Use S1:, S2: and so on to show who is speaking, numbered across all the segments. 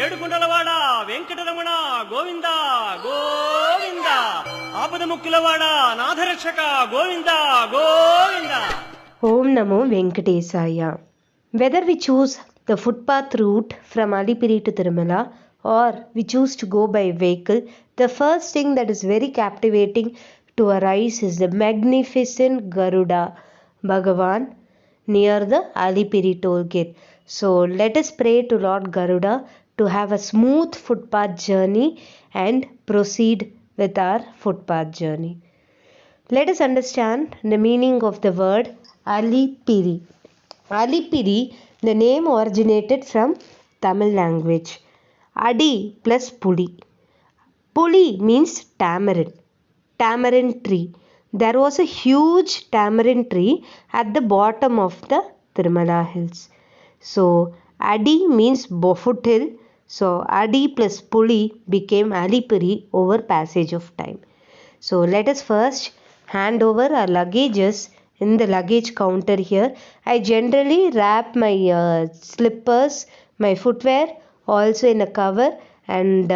S1: ఏడుకుంటలవాడ వెంకటరమణ గోవింద గోవింద ఆపద ముక్కులవాడ నాథరక్షక Govinda Govinda.
S2: Om Namo Venkatesaya. Whether we choose the footpath route from Alipiri to Tirumala or we choose to go by vehicle, the first thing that is very captivating to our eyes is the magnificent Garuda Bhagavan near the Alipiri toll gate. So let us pray to Lord Garuda to have a smooth footpath journey and proceed with our footpath journey. Let us understand the meaning of the word Alipiri. Alipiri, the name originated from Tamil language. Adi plus Puli. Puli means tamarind tree. There was a huge tamarind tree at the bottom of the Tirumala hills. So Adi means foothill. So Adi plus Puli became Alipiri over passage of time. So let us first hand over our luggages in the luggage counter here. I generally wrap my slippers, my footwear also in a cover and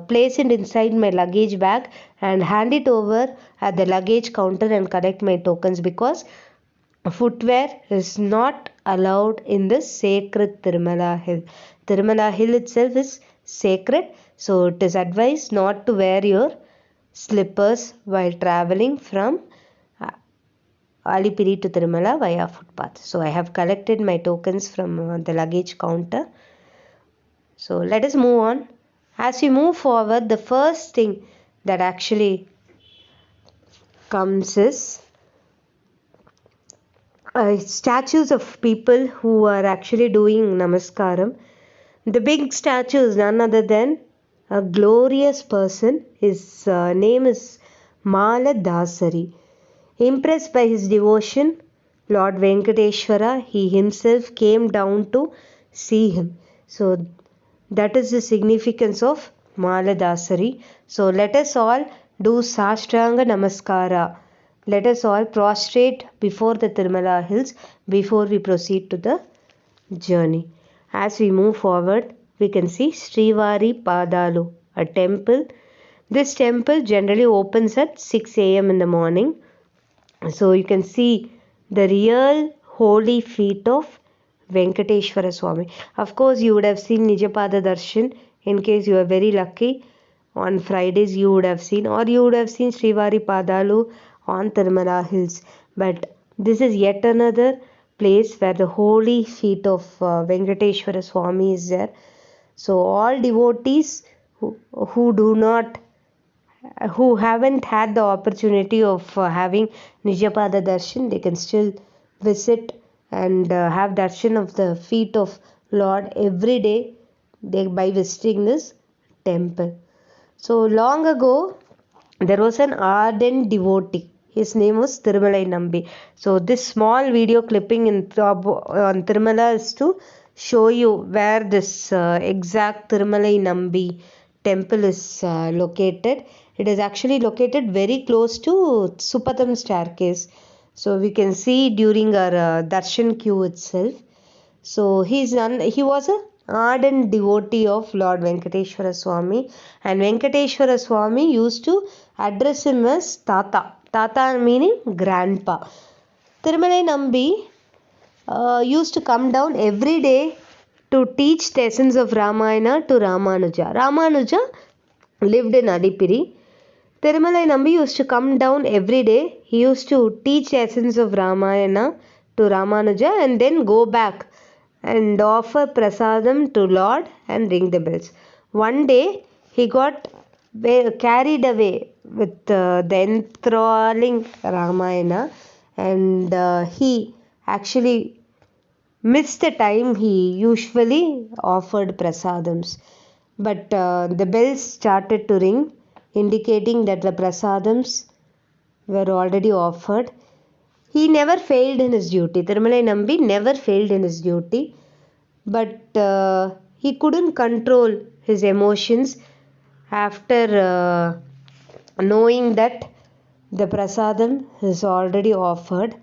S2: place it inside my luggage bag and hand it over at the luggage counter and collect my tokens, because footwear is not allowed in the sacred Tirumala hill. Tirumala hill itself is sacred, so it is advised not to wear your slippers while traveling from Alipiri to Tirumala via footpath. So I have collected my tokens from the luggage counter. So let us move on. As we move forward, the first thing that actually comes is statues of people who are actually doing namaskaram. The big statue is none other than a glorious person. His name is Mala Dasari. Impressed by his devotion, Lord Venkateshwara, he himself came down to see him. So that is the significance of Mala Dasari. So let us all do Sashtanga Namaskara. Let us all prostrate before the Tirumala hills before we proceed to the journey. As we move forward, we can see Srivari Padalu, a temple. This temple generally opens at 6 a.m. in the morning. So you can see the real holy feet of Venkateshwara Swamy. Of course, you would have seen Nijapada Darshan. In case you are very lucky, on Fridays you would have seen, or you would have seen Srivari Padalu on Tirumala hills. But this is yet another place where the holy feet of Venkateshwara Swamy is there. So all devotees who haven't had the opportunity of having Nijapada Darshan, they can still visit and have darshan of the feet of Lord every day by visiting this temple. So long ago, there was an ardent devotee. His name was Tirumalai Nambi. So this small video clipping on Tirumala is to show you where this exact Tirumalai Nambi temple is located. It is actually located very close to Supatham staircase. So we can see during our darshan queue itself. So he was an ardent devotee of Lord Venkateshwara Swamy, and Venkateshwara Swamy used to address him as Tata. Tata meaning grandpa. Tirumalai Nambi used to come down every day to teach the essence of Ramayana to Ramanuja. Ramanuja lived in Alipiri. Tirumalai Nambi used to come down every day. He used to teach the essence of Ramayana to Ramanuja and then go back and offer prasadam to Lord and ring the bells. One day he got carried away with the enthralling Ramayana, and he actually missed the time he usually offered prasadams. But the bells started to ring, indicating that the prasadams were already offered. He never failed in his duty. Tirumalai Nambi never failed in his duty, but he couldn't control his emotions after knowing that the prasadam is already offered.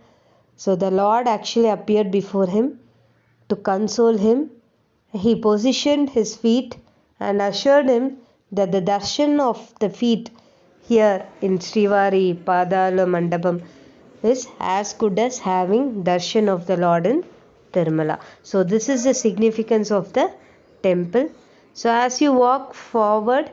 S2: So the Lord actually appeared before him to console him. He positioned his feet and assured him that the darshan of the feet here in Srivari Padala Mandapam is as good as having darshan of the Lord in Tirumala. So this is the significance of the temple. So as you walk forward,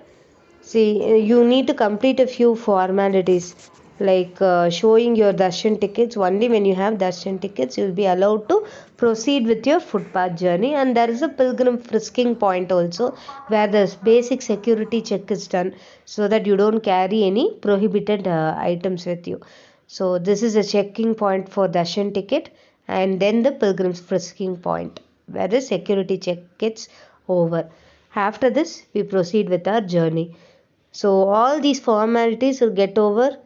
S2: see, you need to complete a few formalities like showing your darshan tickets. Only when you have darshan tickets, you will be allowed to proceed with your footpath journey. And there is a pilgrim frisking point also, where the basic security check is done, so that you don't carry any prohibited items with you. So this is a checking point for darshan ticket, and then the pilgrim frisking point, where the security check gets over. After this, we proceed with our journey. So all these formalities will get over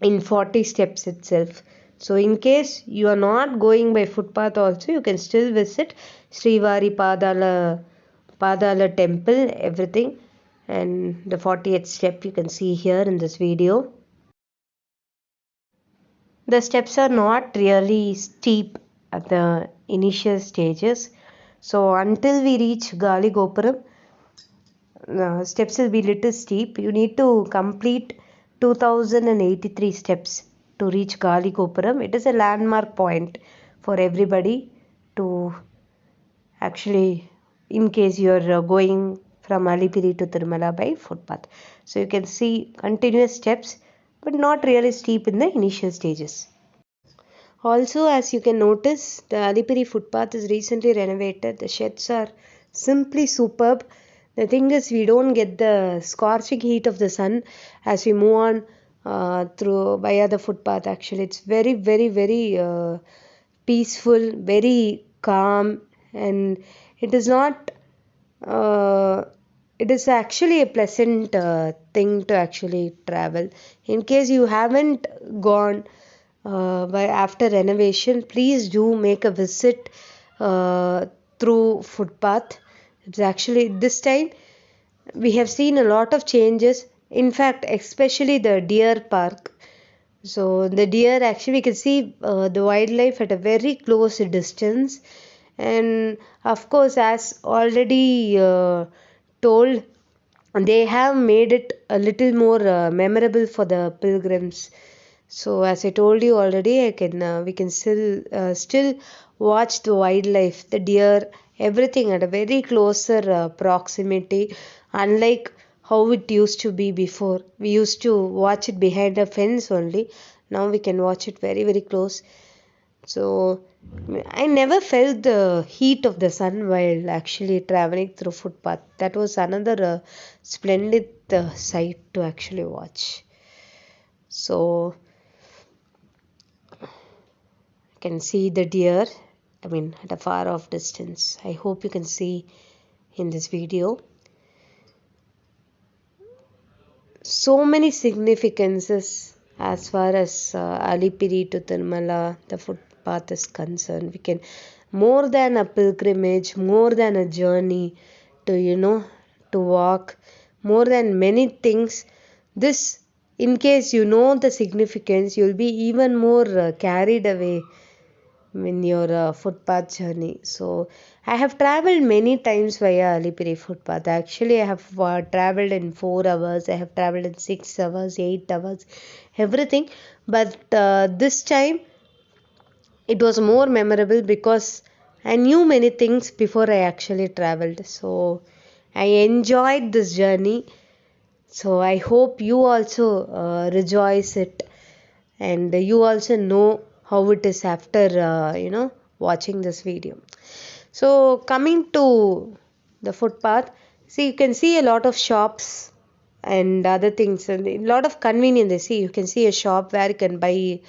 S2: in 40 steps itself. So in case you are not going by footpath also, you can still visit Srivari Padala temple, everything. And the 40th step you can see here in this video. The steps are not really steep at the initial stages. So until we reach Gali Gopuram, steps will be little steep. You need to complete 2083 steps to reach Gali Gopuram. It is a landmark point for everybody to actually, in case you are going from Alipiri to Tirumala by footpath. So you can see continuous steps, but not really steep in the initial stages. Also, as you can notice, the Alipiri footpath is recently renovated. The sheds are simply superb. The thing is, we don't get the scorching heat of the sun as we move on through via the footpath. Actually, it's very, very, very peaceful, very calm, and it is not. It is actually a pleasant thing to actually travel. In case you haven't gone by after renovation, please do make a visit through footpath. It's actually this time we have seen a lot of changes. In fact, especially the deer park. So the deer, actually we can see the wildlife at a very close distance. And of course, as already told, they have made it a little more memorable for the pilgrims. So as I told you already, we can still watch the wildlife, the deer, everything at a very closer proximity, unlike how it used to be before. We used to watch it behind a fence only. Now we can watch it very, very close. So I never felt the heat of the sun while actually traveling through footpath. That was another splendid sight to actually watch. So you can see the deer, at a far off distance. I hope you can see in this video. So many significances as far as Alipiri to Tirumala, the footpath is concerned. We can, more than a pilgrimage, more than a journey to walk, more than many things. This, in case you know the significance, you'll be even more carried away in your footpath journey. So I have traveled many times via Alipiri footpath. Actually, I have traveled in 4 hours. I have traveled in 6 hours, 8 hours, everything. But this time it was more memorable because I knew many things before I actually traveled. So I enjoyed this journey. So I hope you also rejoice it, and you also know how it is after watching this video. So coming to the footpath, see, you can see a lot of shops and other things, and a lot of convenience. See, you can see a shop where you can buy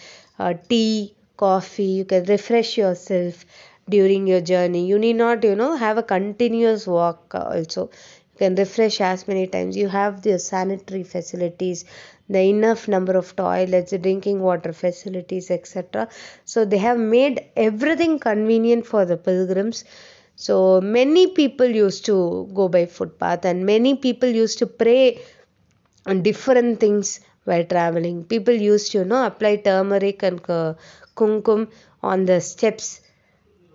S2: tea, coffee. You can refresh yourself during your journey. You need not have a continuous walk also. You can refresh as many times. You have the sanitary facilities, the enough number of toilets, drinking water facilities, etc. So they have made everything convenient for the pilgrims. So many people used to go by footpath, and many people used to pray on different things while traveling. People used to apply turmeric and kumkum on the steps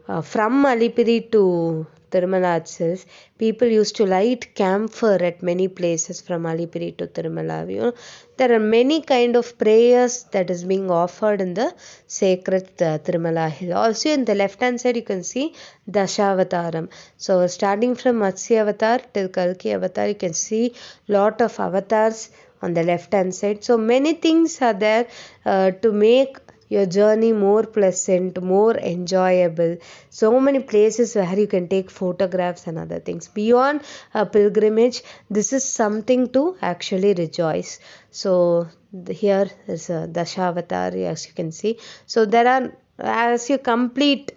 S2: from Alipiri to Tirumala itself, people used to light camphor at many places from Alipiri to Tirumala. There are many kind of prayers that is being offered in the sacred Tirumala hill. Also in the left hand side you can see Dashavataram. So starting from Matsya Avatar till Kalki Avatar, you can see lot of avatars on the left hand side. So many things are there to make your journey more pleasant, more enjoyable. So many places where you can take photographs and other things. Beyond a pilgrimage, this is something to actually rejoice. So here is a Dashavatar, as you can see. So there are, as you complete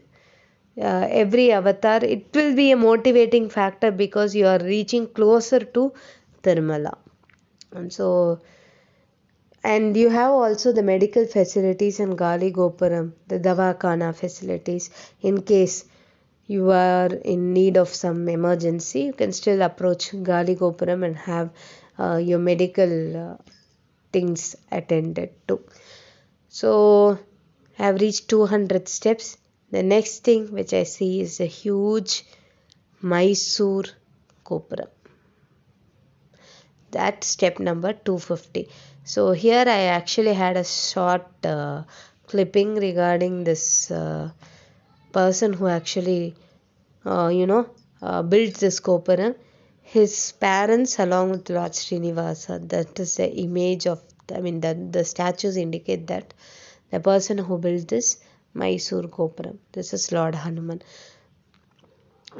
S2: every avatar, it will be a motivating factor because you are reaching closer to Tirumala. And you have also the medical facilities in Gali Gopuram, the Davakhana facilities. In case you are in need of some emergency, you can still approach Gali Gopuram and have your medical things attended to. So I have reached 200 steps. The next thing which I see is a huge Mysore Gopuram. That's step number 250. So here I actually had a short clipping regarding this person who actually built this Gopuram. His parents along with Lord Srinivasa, that is the image of, the statues indicate that the person who built this Mysore Gopuram. This is Lord Hanuman.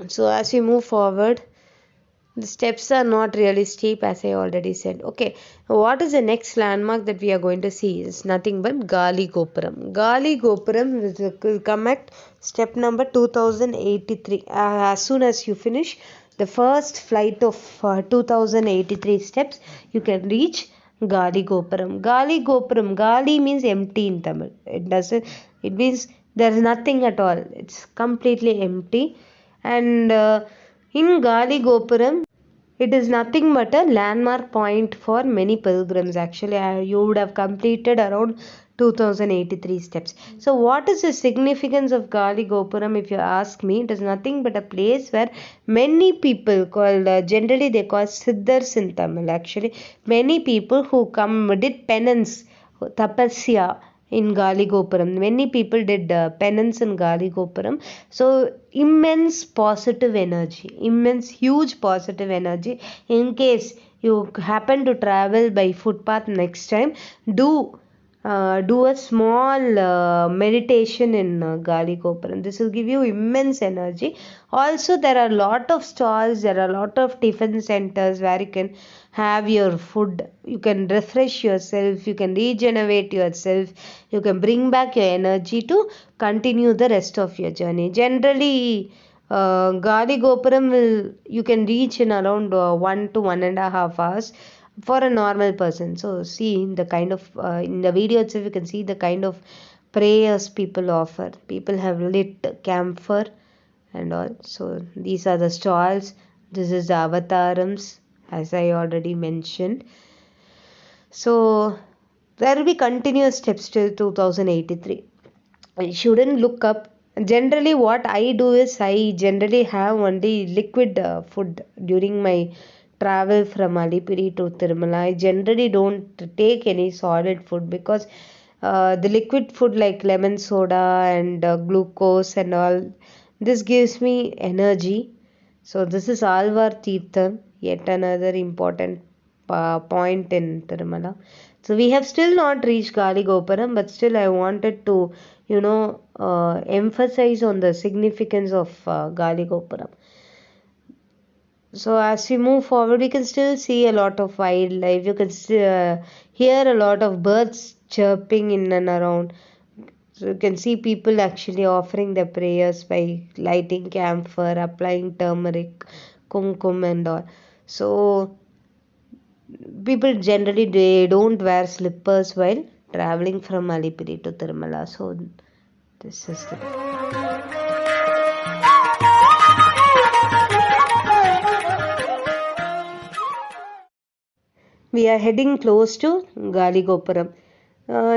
S2: So as we move forward, the steps are not really steep, as I already said. Okay, what is the next landmark that we are going to see? It's nothing but Gali Gopuram. Gali Gopuram will come at step number 2083. As soon as you finish the first flight of 2083 steps, you can reach Gali Gopuram. Gali Gopuram. Gali means empty in Tamil. It means there is nothing at all. It's completely empty. And in Gali Gopuram, it is nothing but a landmark point for many pilgrims. Actually, you would have completed around 2083 steps. So what is the significance of Gali Gopuram? If you ask me, it is nothing but a place where many people called, generally they call Siddhars in Tamil. Actually, many people who did penance, tapasya, in Gali Gopuram. Many people did penance in Gali Gopuram. So immense positive energy, huge positive energy. In case you happen to travel by footpath next time, do a small meditation in Gali Gopuram. This will give you immense energy. Also, there are a lot of stalls, there are a lot of tiffin centers where you can have your food, you can refresh yourself, you can regenerate yourself, you can bring back your energy to continue the rest of your journey. Generally, Gali Gopuram you can reach in around 1 to 1.5 hours for a normal person. So see the kind of in the video itself you can see the kind of prayers people offer. People have lit camphor and all. So these are the stalls. This is the avatarams, as I already mentioned. So there will be continuous steps till 2083. I shouldn't look up. Generally what I do is I generally have only liquid food during my travel from Alipiri to Tirumala. I generally don't take any solid food because the liquid food like lemon soda and glucose and all, this gives me energy. So this is Alvar Tirtham, yet another important point in Tirumala. So we have still not reached Gali Gopuram, but still I wanted to, emphasize on the significance of Gali Gopuram. So as we move forward, we can still see a lot of wildlife. You can hear a lot of birds chirping in and around. So you can see people actually offering their prayers by lighting camphor, applying turmeric, kumkum and all. So people generally they don't wear slippers while traveling from Alipiri to Tirumala. So this is the we are heading close to Gali Gopuram.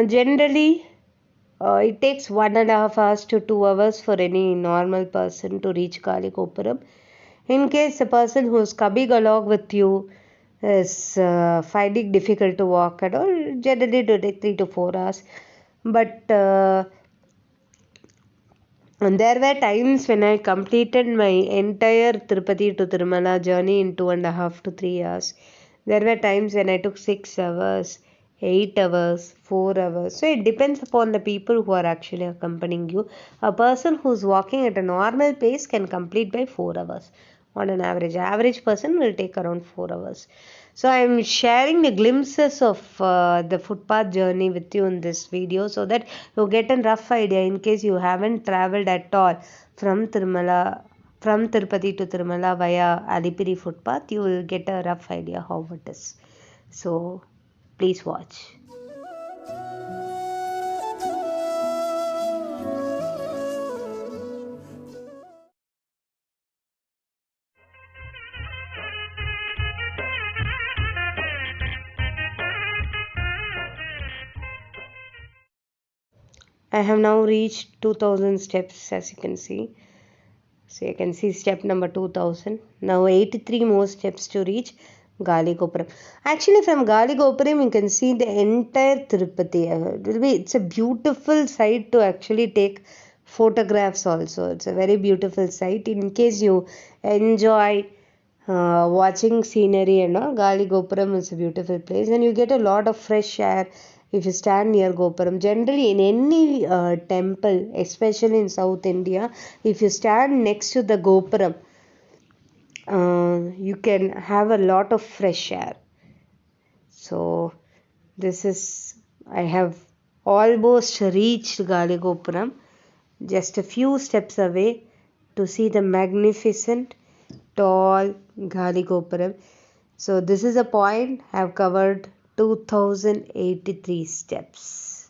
S2: Generally, it takes 1.5 hours to 2 hours for any normal person to reach Gali Gopuram. In case the person who's coming along with you is finding difficult to walk and all, generally it will take 3 to 4 hours. But and there were times when I completed my entire Tirupati to Tirumala journey in 2.5 to 3 hours. There were times when I took 6 hours, 8 hours, 4 hours. So it depends upon the people who are actually accompanying you. A person who's walking at a normal pace can complete by 4 hours on an average. Average person will take around 4 hours. So I'm sharing the glimpses of the footpath journey with you in this video so that you get a rough idea in case you haven't traveled at all from Tirupati to Tirumala via Alipiri footpath. You will get a rough idea how it is. So please watch. I have now reached 2000 steps, as you can see. So you can see step number 2000. Now 83 more steps to reach Gali Gopuram. Actually, from Gali Gopuram, you can see the entire Tirupati. It's a beautiful sight to actually take photographs also. It's a very beautiful sight. In case you enjoy watching scenery and all, Gali Gopuram is a beautiful place, and you get a lot of fresh air if you stand near Gopuram. Generally, in any temple, especially in South India, if you stand next to the Gopuram, you can have a lot of fresh air. So, I have almost reached Gali Gopuram, just a few steps away to see the magnificent, tall Gali Gopuram. So, this is a point I have covered 2083 steps.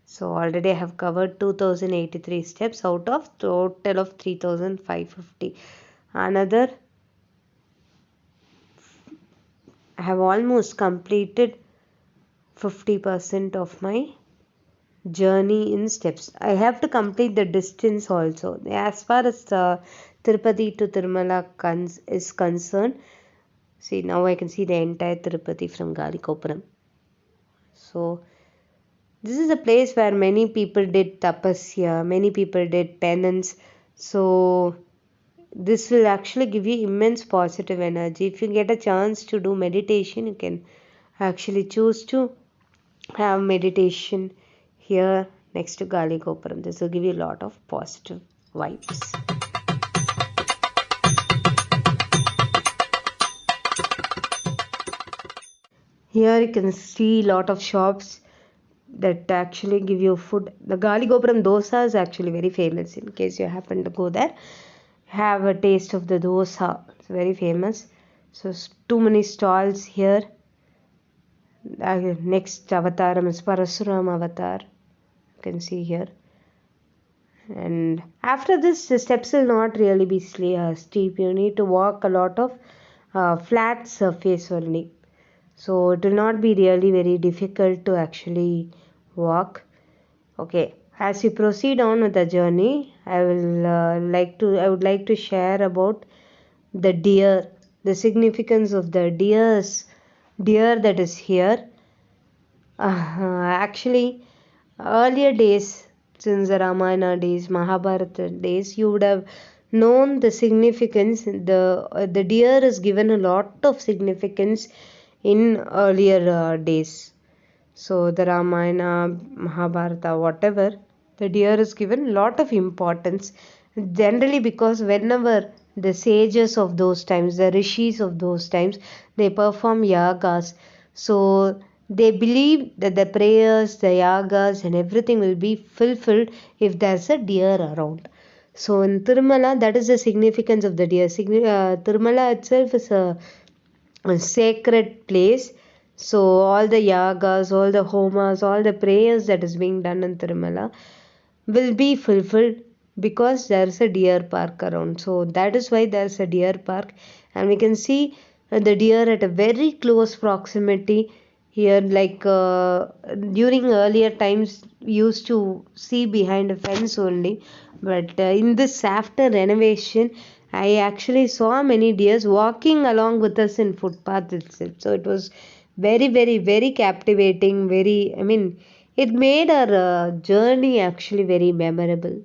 S2: So already I have covered 2083 steps out of total of 3550. I have almost completed 50% of my journey in steps. I have to complete the distance also. As far as Tirupati to Tirumala is concerned, see, now I can see the entire Tirupati from Gali Gopuram. So this is a place where many people did tapasya, many people did penance. So this will actually give you immense positive energy. If you get a chance to do meditation, you can actually choose to have meditation here next to Gali Gopuram. This will give you a lot of positive vibes. Here you can see a lot of shops that actually give you food. The Gali Gopuram dosa is actually very famous. In case you happen to go there, have a taste of the dosa. It's very famous. So too many stalls here. Next avatar is Parasuram avatar. You can see here. And after this, the steps will not really be steep. You need to walk a lot of flat surface only. So it will not be really very difficult to actually walk. Okay, as we proceed on with the journey, I would like to share about the deer, the significance of the deer that is here. Actually, earlier days, since the Ramayana days, Mahabharata days, you would have known the significance. The deer is given a lot of significance in earlier days. So the Ramayana, Mahabharata, whatever, the deer is given a lot of importance. Generally, because whenever the sages of those times, the rishis of those times, they perform yagas. So they believe that the prayers, the yagas, and everything will be fulfilled if there's a deer around. So in Tirumala, that is the significance of the deer. Tirumala itself is a sacred place. So all the yagas, all the homas, all the prayers that is being done in Tirumala will be fulfilled because there is a deer park around. So that is why there is a deer park, and we can see the deer at a very close proximity here. Like during earlier times, we used to see behind a fence only, but in this after renovation, I actually saw many deers walking along with us in footpath itself. So it was very, very, very captivating. It made our journey actually very memorable.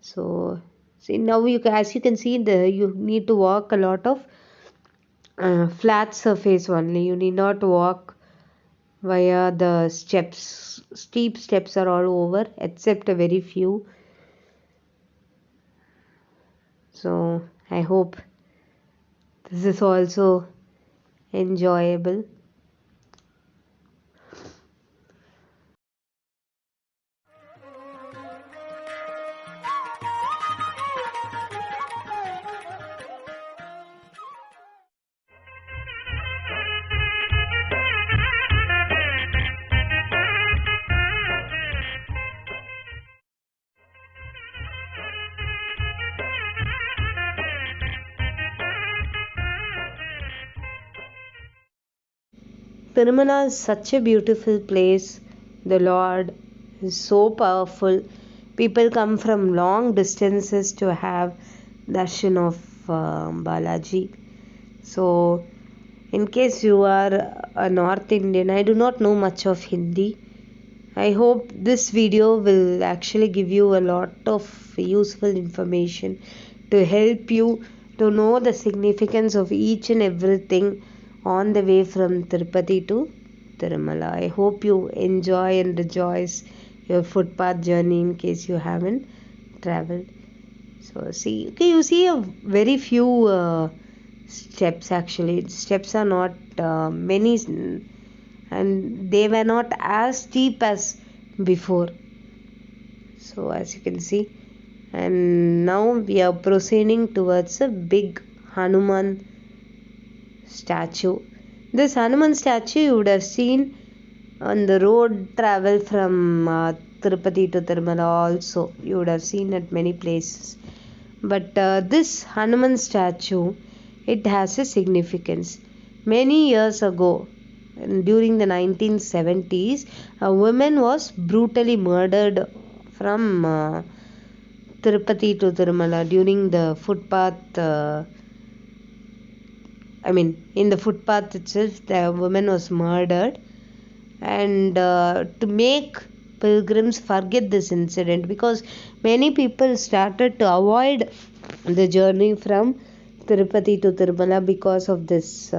S2: So, see now as you can see, you need to walk a lot of flat surface only. You need not walk via the steps. Steep steps are all over, except a very few. So I hope this is also enjoyable. Tirumala is such a beautiful place. The Lord is so powerful. People come from long distances to have darshan of Balaji. So, in case you are a North Indian, I do not know much of Hindi. I hope this video will actually give you a lot of useful information to help you to know the significance of each and everything on the way from Tirupati to Tirumala. I hope you enjoy and rejoice your footpath journey in case you haven't traveled. So you see a very few steps actually. Steps are not many, and they were not as steep as before. So as you can see, and now we are proceeding towards a big Hanuman statue. This Hanuman statue you would have seen on the road travel from Tirupati to Tirumala also. You would have seen at many places. But this Hanuman statue, it has a significance. Many years ago, during the 1970s, a woman was brutally murdered from Tirupati to Tirumala during the footpath. In the footpath itself, the woman was murdered, and to make pilgrims forget this incident, because many people started to avoid the journey from Tirupati to Tirumala because of this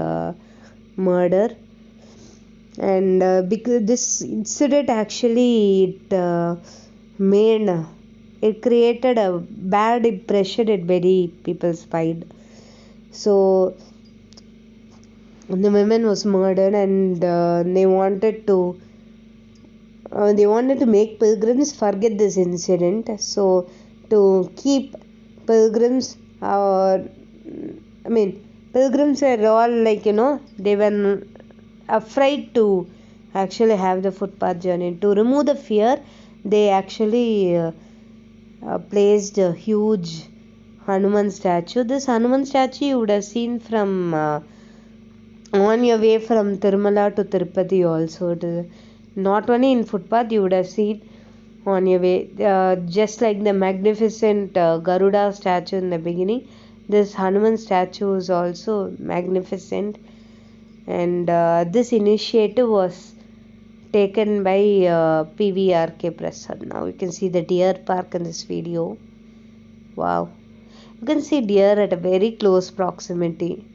S2: murder. And because this incident actually it created a bad impression in many people's mind. So the woman was murdered, and they wanted to make pilgrims forget this incident. So to keep pilgrims, pilgrims were all they were afraid to actually have the footpath journey. To remove the fear, they actually placed a huge Hanuman statue. This Hanuman statue you would have seen from on your way from Tirumala to Tirupati also. Not only in footpath, you would have seen on your way, just like the magnificent Garuda statue in the beginning. This Hanuman statue is also magnificent, and this initiative was taken by PVRK Prasad. Now you can see the deer park in this video. Wow, you can see deer at a very close proximity.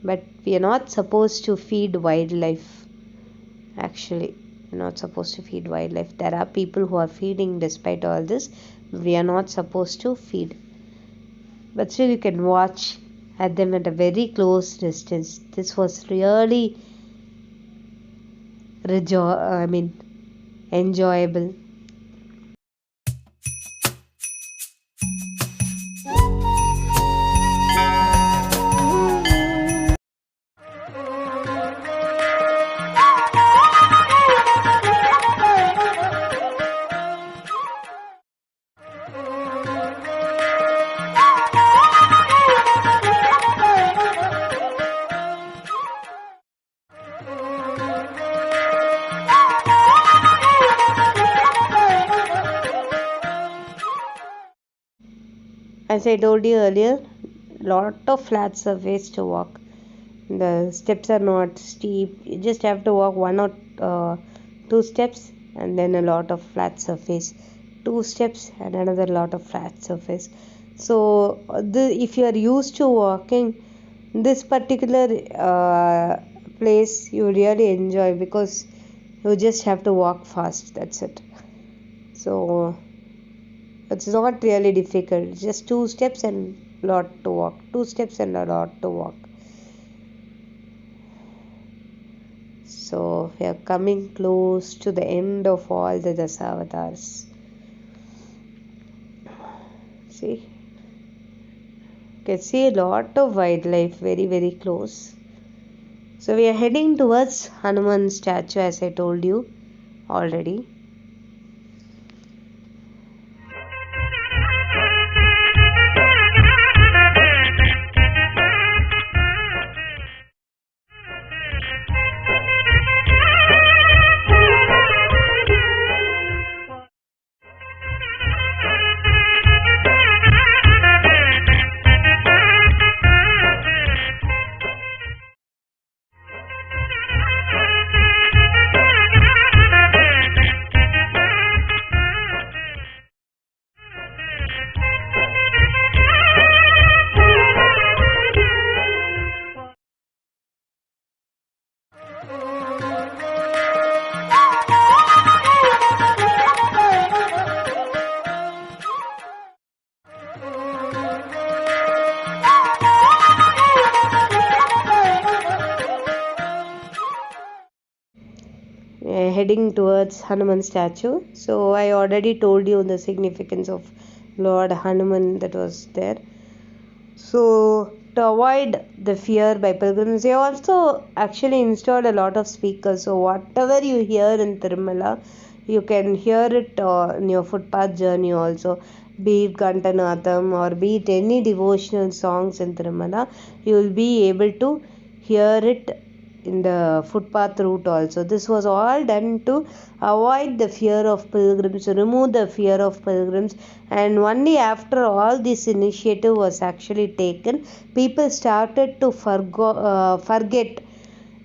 S2: But we are not supposed to feed wildlife. Actually, we're not supposed to feed wildlife. There are people who are feeding despite all this. We are not supposed to feed. But still you can watch at them at a very close distance. This was really enjoyable. as I told you earlier, lot of flat surface to walk. The steps are not steep. You just have to walk one or two steps and then a lot of flat surface. 2 steps and another lot of flat surface. So if you are used to walking this particular place, you really enjoy because you just have to walk fast. That's it. So it's not really difficult. Just 2 steps and lot to walk. 2 steps and a lot to walk. So we are coming close to the end of all the Dasavatars. See, you can see a lot of wildlife very, very close. So we are heading towards Hanuman Statue, as I told you already. Heading towards Hanuman Statue. So I already told you the significance of Lord Hanuman that was there. So to avoid the fear by pilgrims, they also actually installed a lot of speakers. So whatever you hear in Tirumala, you can hear it in your footpath journey also. Be it Gantanatham or be it any devotional songs in Tirumala, you will be able to hear it in the footpath route also. This was all done to avoid the fear of pilgrims, remove the fear of pilgrims, and only after all this initiative was actually taken, people started to forget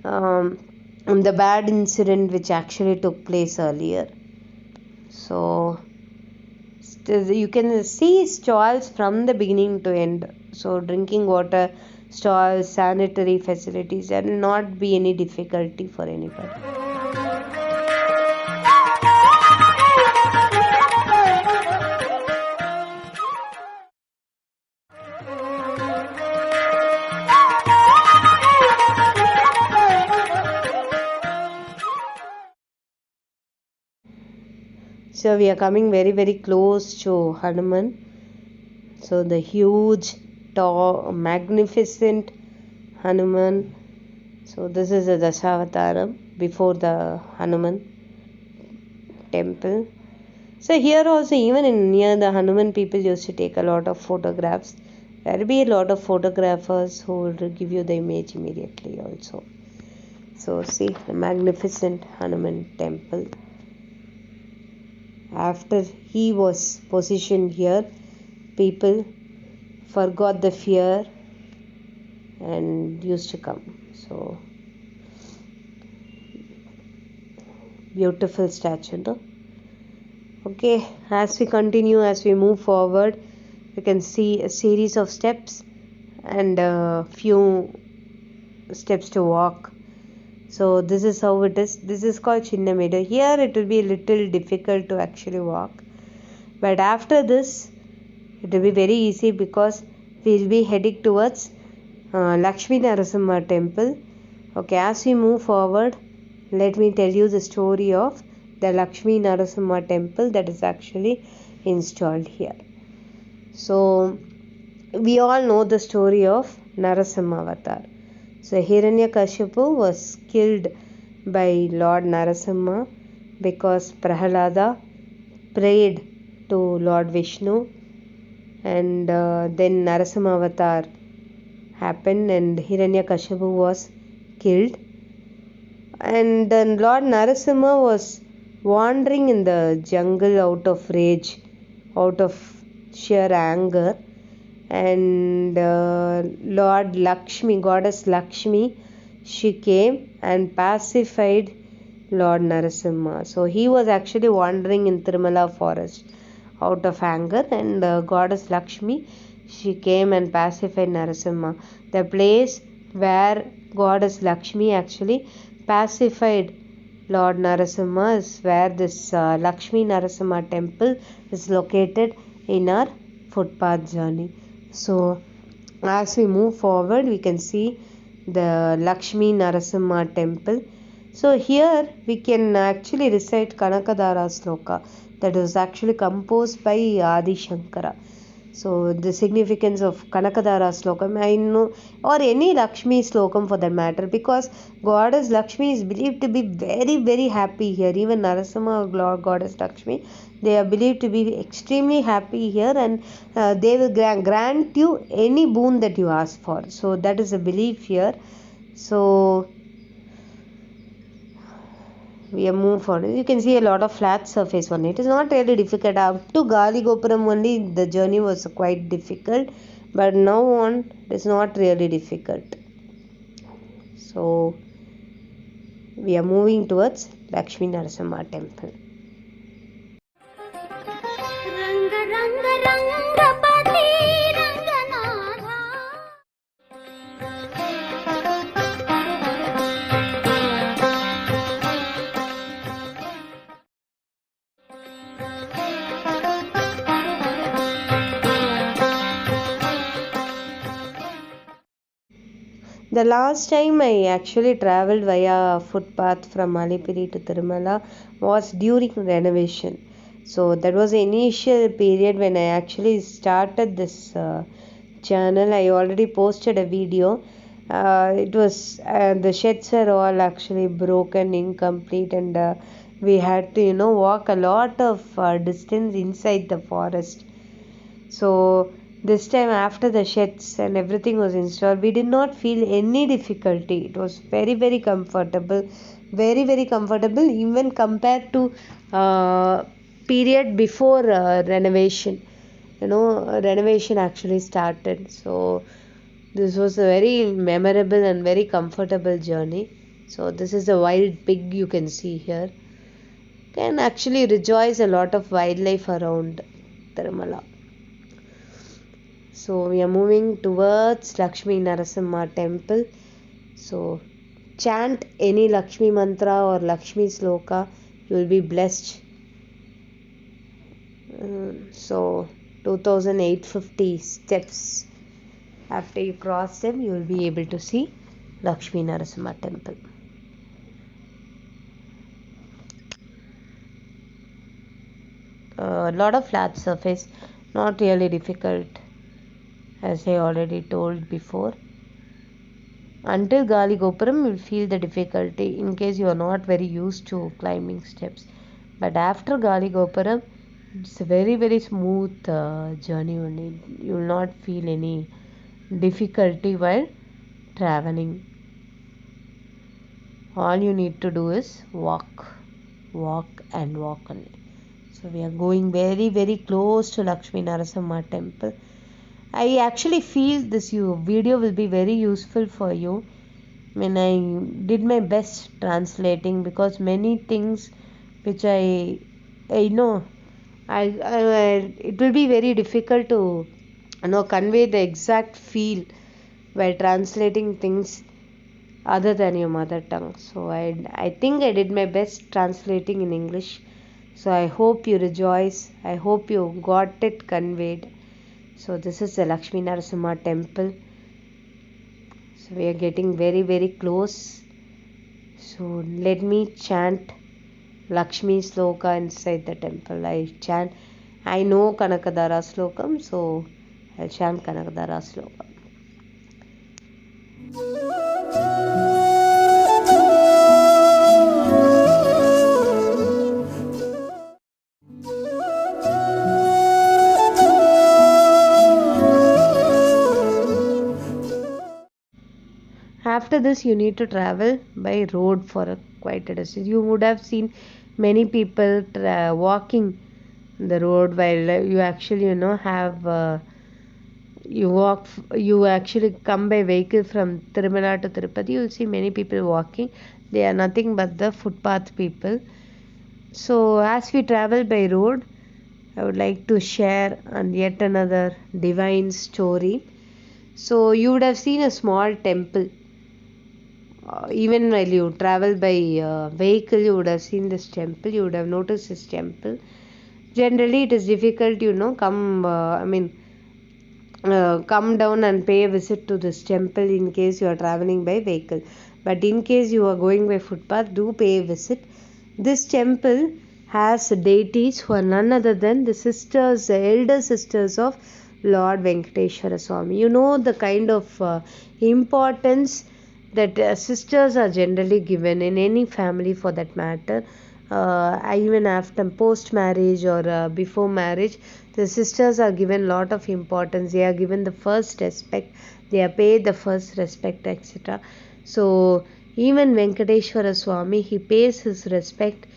S2: the bad incident which actually took place earlier. So you can see stalls from the beginning to end. So drinking water stalls, sanitary facilities, there will not be any difficulty for anybody. So we are coming very, very close to Hanuman. So the huge, tall, magnificent Hanuman. So this is a Dasavataram before the Hanuman temple. So here also, even near the Hanuman, people used to take a lot of photographs. There will be a lot of photographers who will give you the image immediately also. So see the magnificent Hanuman temple. After he was positioned here, people forgot the fear and used to come. So beautiful statue, no? Okay, as we continue, as we move forward, you can see a series of steps and a few steps to walk. So this is how it is. This is called Chinnamedu. Here it will be a little difficult to actually walk, but after this it will be very easy because we will be heading towards Lakshmi Narasimha temple. Okay, as we move forward, let me tell you the story of the Lakshmi Narasimha temple that is actually installed here. So we all know the story of Narasimha avatar. So Hiranyakashipu was killed by Lord Narasimha because Prahalada prayed to Lord Vishnu, and then Narasimha avatar happened and Hiranyakashipu was killed. And then Lord Narasimha was wandering in the jungle out of rage, out of sheer anger, and Lord Lakshmi, goddess Lakshmi, she came and pacified Lord Narasimha. So he was actually wandering in Tirumala forest out of anger, and goddess Lakshmi, she came and pacified Narasimha. The place where goddess Lakshmi actually pacified Lord Narasimha is where this Lakshmi Narasimha temple is located in our footpath journey. So as we move forward, we can see the Lakshmi Narasimha temple. So here we can actually recite Kanakadara sloka that was actually composed by Adi Shankara. So the significance of Kanakadara slokam, I know, or any Lakshmi slokam for that matter, because goddess Lakshmi is believed to be very, very happy here. Even Narasimha, Lord goddess Lakshmi, they are believed to be extremely happy here, and they will grant you any boon that you ask for. So that is a belief here. So we are moving forward. You can see a lot of flat surface on it. It is not really difficult. Up to Gali Gopuram only the journey was quite difficult, but now on it is not really difficult. So we are moving towards Lakshmi Narasimha temple. The last time I actually travelled via footpath from Alipiri to Tirumala was during renovation. So that was the initial period when I actually started this channel. I already posted a video. It was the sheds were all actually broken, incomplete, and we had to walk a lot of distance inside the forest. So this time, after the sheds and everything was installed, we did not feel any difficulty. It was very, very comfortable, very, very comfortable, even compared to period before renovation. Renovation actually started. So this was a very memorable and very comfortable journey. So this is a wild pig you can see here. Can actually rejoice a lot of wildlife around Tirumala. So we are moving towards Lakshmi Narasimha temple. So chant any Lakshmi mantra or Lakshmi sloka, you will be blessed. So 2850 steps. After you cross them, you will be able to see Lakshmi Narasimha temple. A lot of flat surface, not really difficult, as I already told before. Until Gali Gopuram, you will feel the difficulty in case you are not very used to climbing steps. But after Gali Gopuram, it's a very, very smooth journey only. You will not feel any difficulty while traveling. All you need to do is walk and walk only. So we are going very, very close to Lakshmi Narasimha temple. I actually feel this video will be very useful for you. I did my best translating, because many things which I know, it will be very difficult to convey the exact feel by translating things other than your mother tongue. So I think I did my best translating in English. So I hope you rejoice. I hope you got it conveyed. So this is the Lakshmi Narasimha temple. So we are getting very, very close. So let me chant Lakshmi sloka inside the temple. I know Kanakadara slokam, so I'll chant Kanakadara slokam. After this, you need to travel by road for quite a distance. You would have seen many people walking the road while you actually have you actually come by vehicle from Tirumala to Tirupati, you'll see many people walking. They are nothing but the footpath people. So as we travel by road, I would like to share yet another divine story. So you would have seen a small temple. Even while you travel by vehicle, you would have seen this temple. You would have noticed this temple. Generally, it is difficult, come down and pay a visit to this temple in case you are traveling by vehicle. But in case you are going by footpath, do pay a visit. This temple has deities who are none other than the sisters, the elder sisters of Lord Venkateshwara Swamy. You know the kind of importance that sisters are generally given in any family for that matter. Even after post marriage or before marriage, the sisters are given lot of importance. They are given the first respect, they are paid the first respect, etc. So even Venkateshwara Swamy, he pays his respect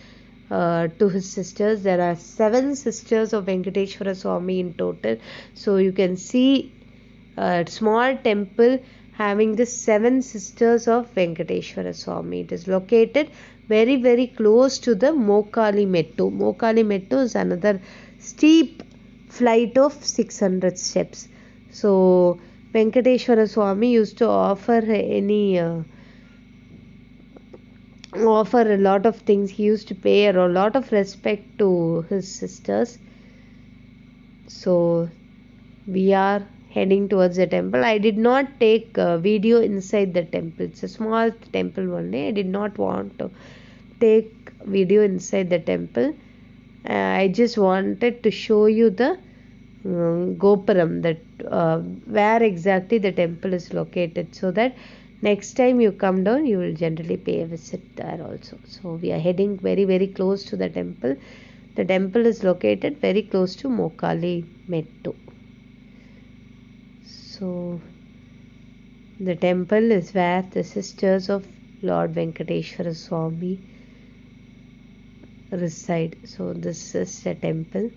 S2: to his sisters. There are 7 sisters of Venkateshwara Swamy in total. So you can see a small temple having the 7 sisters of Venkateshwara Swamy. It is located very, very close to the Mokali Mettu. Mokali Mettu is another steep flight of 600 steps. So Venkateshwara Swamy used to offer a lot of things. He used to pay a lot of respect to his sisters. So we are heading towards the temple. I did not take a video inside the temple. It's a small temple only. I did not want to take video inside the temple. I just wanted to show you the Gopuram, that where exactly the temple is located, so that next time you come down, you will generally pay a visit there also. So we are heading very, very close to the temple. The temple is located very close to Mokali Mettu. So the temple is where the sisters of Lord Venkateshwara Swamy reside. So this is the temple.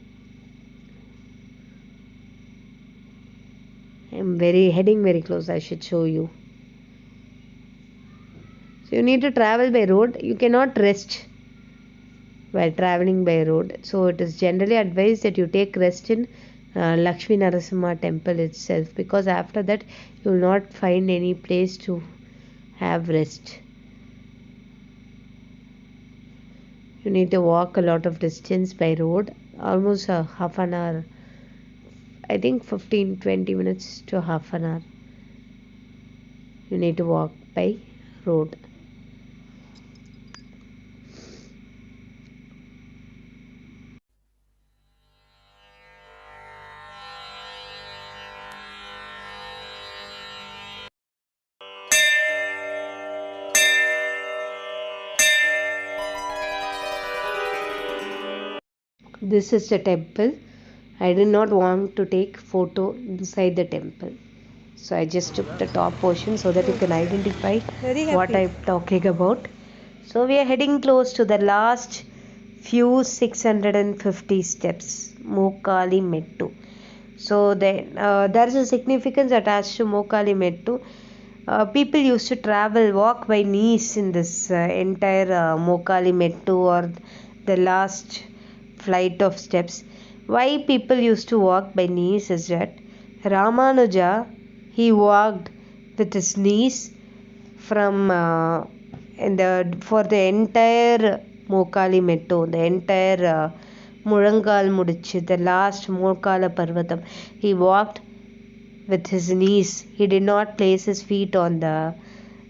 S2: I'm heading very close. I should show you. So you need to travel by road. You cannot rest while traveling by road. So it is generally advised that you take rest in Lakshmi Narasimha temple itself, because after that you will not find any place to have rest. You need to walk a lot of distance by road, almost a half an hour. I think 15-20 minutes to half an hour. You need to walk by road. This is the temple. I did not want to take photo inside the temple, so I just took the top portion so that you can identify what I'm talking about. So we are heading close to the last few 650 steps, Mokali Mettu. So there is a significance attached to Mokali Mettu. People used to walk by knees in this entire Mokali Mettu, or the last flight of steps. Why people used to walk by knees is that Ramanuja, he walked with his knees from for the entire Mokali Mettu, the entire Murangal Mudichu, the last Mokala Parvatam. He walked with his knees. He did not place his feet on the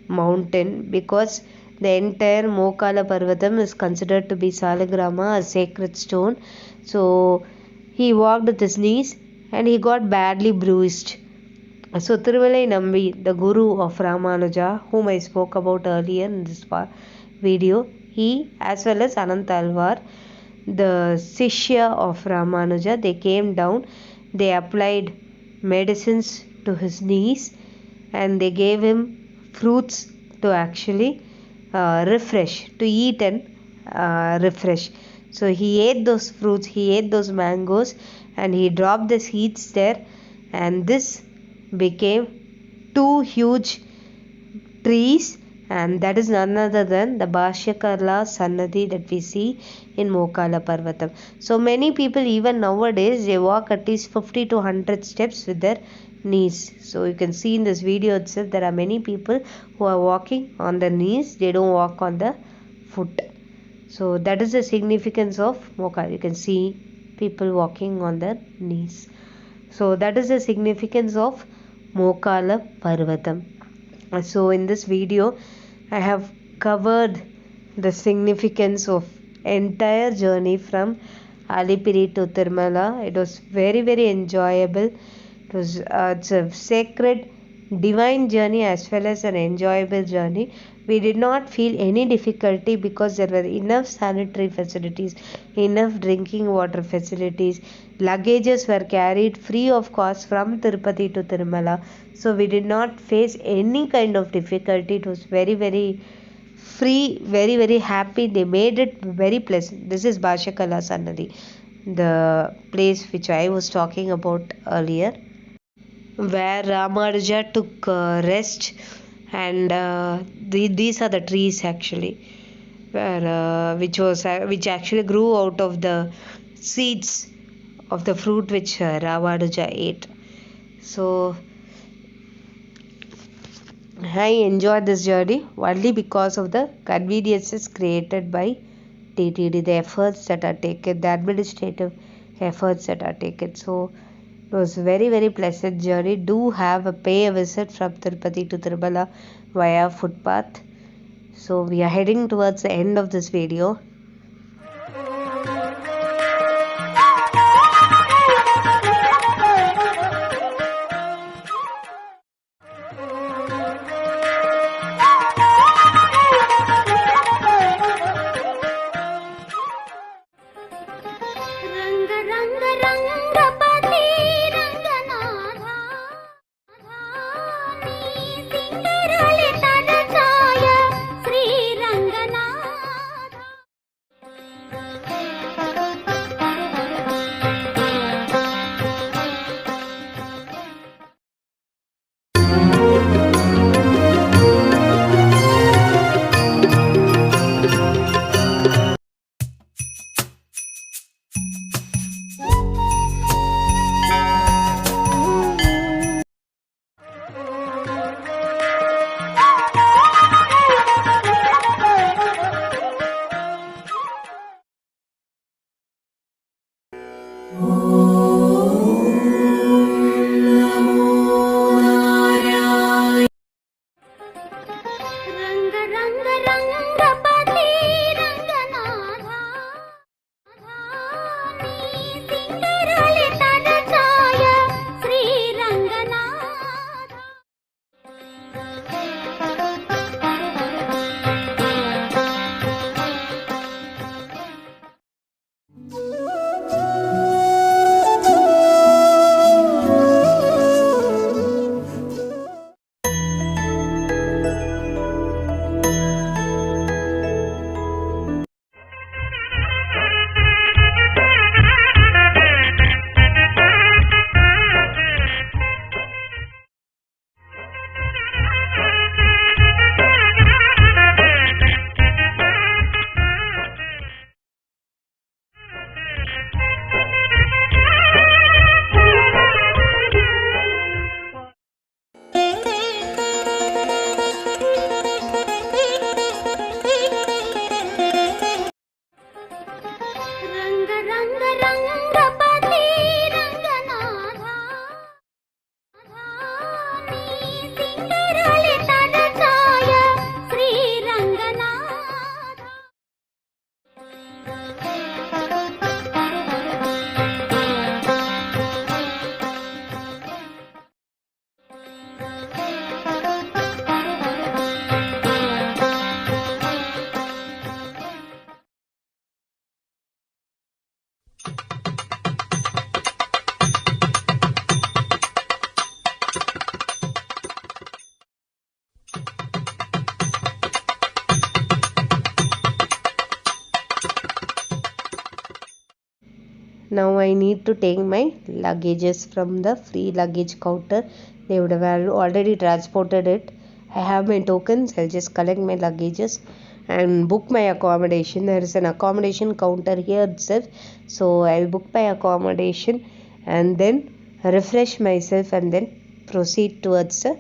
S2: mountain, because the entire Mokala Parvatam is considered to be Salagrama, a sacred stone. So he walked with his knees and he got badly bruised. So Tirumalai Nambi, the guru of Ramanuja, whom I spoke about earlier in this video, he, as well as Anantalvar, the Sishya of Ramanuja, they came down, they applied medicines to his knees, and they gave him fruits to actually refresh, to eat and refresh. So he ate those fruits, he ate those mangoes, and he dropped the seeds there, and this became two huge trees, and that is none other than the Bhashyakala Sannadhi that we see in Mokala Parvatam. So many people even nowadays they walk at least 50 to 100 steps with their knees. So you can see in this video itself there are many people who are walking on their knees, they don't walk on the foot. So that is the significance of Mokala. You can see people walking on their knees. So that is the significance of Mokala Parvatam. So in this video I have covered the significance of entire journey from Alipiri to Tirumala. It was very enjoyable. It's a sacred divine journey as well as an enjoyable journey. We did not feel any difficulty because there were enough sanitary facilities, enough drinking water facilities. Luggages were carried free of cost from Tirupati to Tirumala. So we did not face any kind of difficulty. It was very free, very happy. They made it very pleasant. This is Bhashyakala Sannadhi, the place which I was talking about earlier, where Ramanuja took rest, and these are the trees actually, where which actually grew out of the seeds of the fruit which Ramanuja ate. So I enjoyed this journey only because of the conveniences created by TTD, the efforts that are taken, the administrative efforts that are taken. So it was very pleasant journey. Do pay a visit from Tirupati to Tirumala via footpath. So we are heading towards the end of this video. Now I need to take my luggages from the free luggage counter They would have already transported it. I have my tokens. I'll just collect my luggages and book my accommodation. There is an accommodation counter here itself, so I'll book my accommodation and then refresh myself and then proceed towards the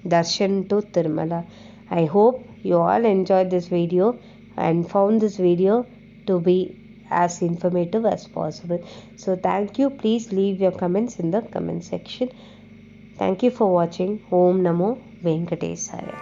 S2: darshan to Tirumala. I hope you all enjoyed this video and found this video to be as informative as possible. So thank you. Please leave your comments in the comment section. Thank you for watching. Om Namo Venkatesaya.